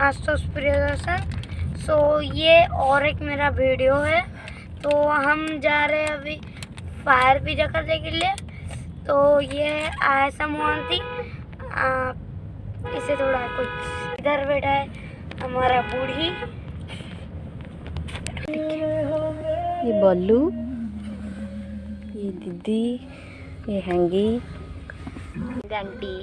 आशुतोष प्रियदर्शन। सो ये और एक मेरा वीडियो है। तो हम जा रहे हैं अभी फायर पिज्जा करने के लिए। तो ये आयशा मोहंती, इसे थोड़ा कुछ इधर बैठा है हमारा बूढ़ी, ये बल्लू, ये दीदी, ये हैंगी, आंटी।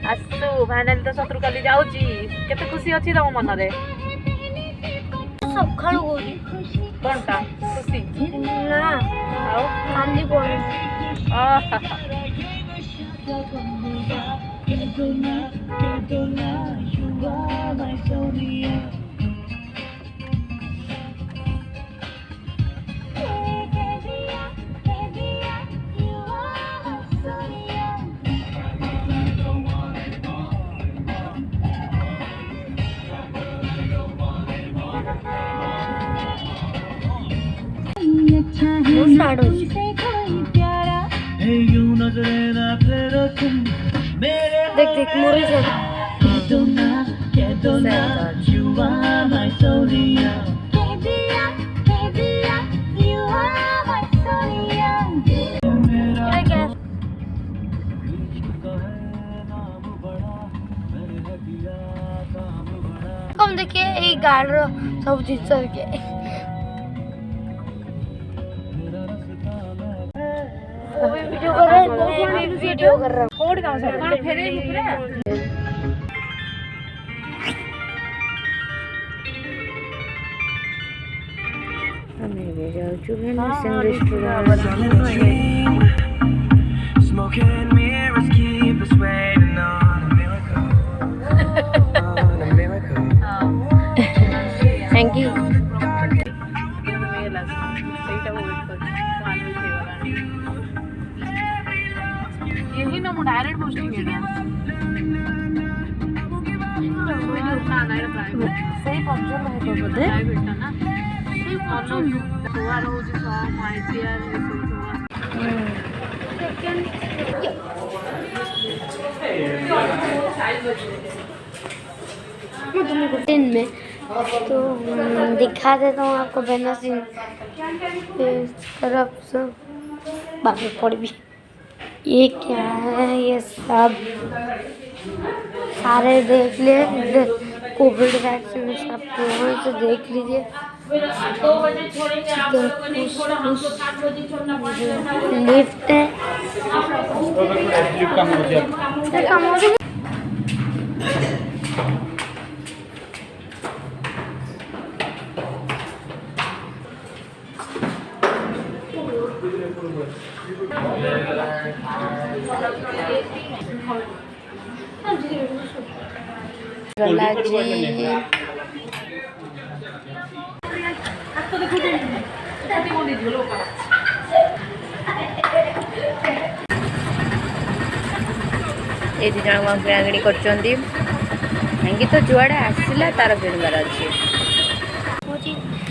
आसु फाइनाली तो शत्रु काली जाउची केते खुशी अछि तम मन रे सखाळु होई कोनटा खुशी ना आउ कांदी कोन देख देख मोरे से हम देखिए ये गाड़ सब चीज के वीडियो कर रहा है, मैं भी वीडियो कर रहा हूँ। कोड कहां से कोन फेरे पूरा हमें भी जाओ चुके ना restaurant smoking mirrors keep us waiting on a miracle, on a miracle. हैंगी यही ना डायरेक्ट पोस्टिंग है ना ना सही पंचम है तो बोलते प्राइवेट ना सही पंचम दुआर हो जे सब आईटीआर दिन में तो दिखा देता हूँ आपको बेनासिन तरफ से बाकी पड़ भी। ये क्या है, ये सब सारे देख ले, कोविड वैक्सीन सब वहाँ से देख लीजिए। लिफ्ट है, ये दी जन किणाकिणी करछंती हैंगी तो जुआड़े आसिला तार किणवार अछि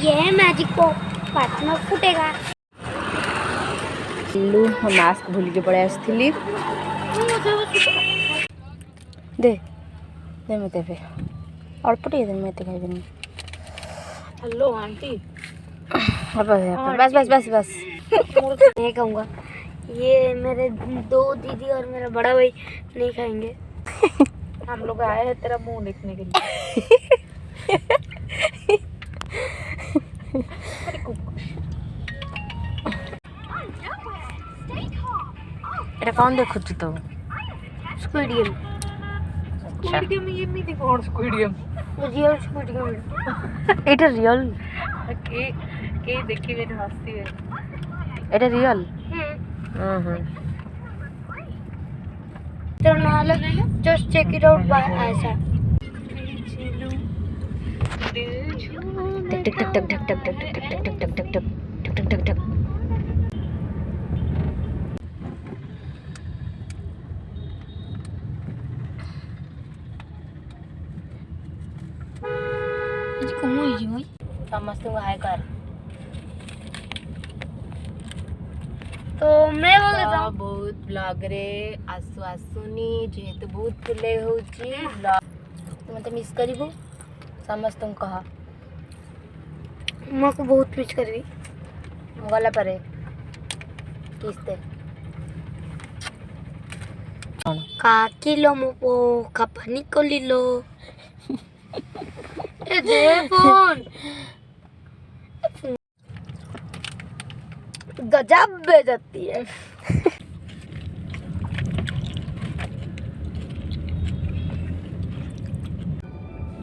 ये है मैजिक पॉप, पाँच में फुटेगा। लू मास्क भूल के पड़े आसथिली दे दे मते पे अल्प टे दे मते खाइबनी। हेलो आंटी बस बस बस बस नहीं कहूँगा, ये मेरे दो दीदी और मेरा बड़ा भाई नहीं खाएंगे। हम लोग आए हैं तेरा मुंह देखने के लिए। এটা কোন দেখুছ তো स्क्विड गेम। स्क्विड गेम ये मी देखो squid game real squid game. এটা রিয়েল কে কে দেখি মেরে হাসি है এটা রিয়েল হুম तो नाल just check it out bye Ayesha. Tick tick टक टक टक टक टक टक टक टक टक टक टक टक टक। ସମସ୍ତଙ୍କୁ ହାଇ କର। तो मैं बोल देता हूँ ବହୁତ ବ୍ଲଗରେ ଆସୁନି ଯେହେତୁ ବହୁତ ଫୁଲେଇ ହେଉଛି ବ୍ଲଗ ତୁ ମୋତେ ମିସ୍ କରିବୁ ସମସ୍ତଙ୍କୁ କହ मैं को बहुत मिस करबी ମୁଁ ଗଲା ପରେ କିସ୍ ଦେ କ'ଣ काकिलो मोपो कापानी कोलिलो ए दे फोन गजब बेइज्जती है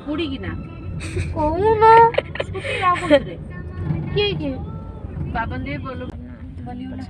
ବୁଡ଼ିକିନା କହୁନ ସ୍କୁଟି ଆଉ କୋଉଥିରେ କିଏ କିଏ ପାବନ୍ଦି ବଲିଉଡ୍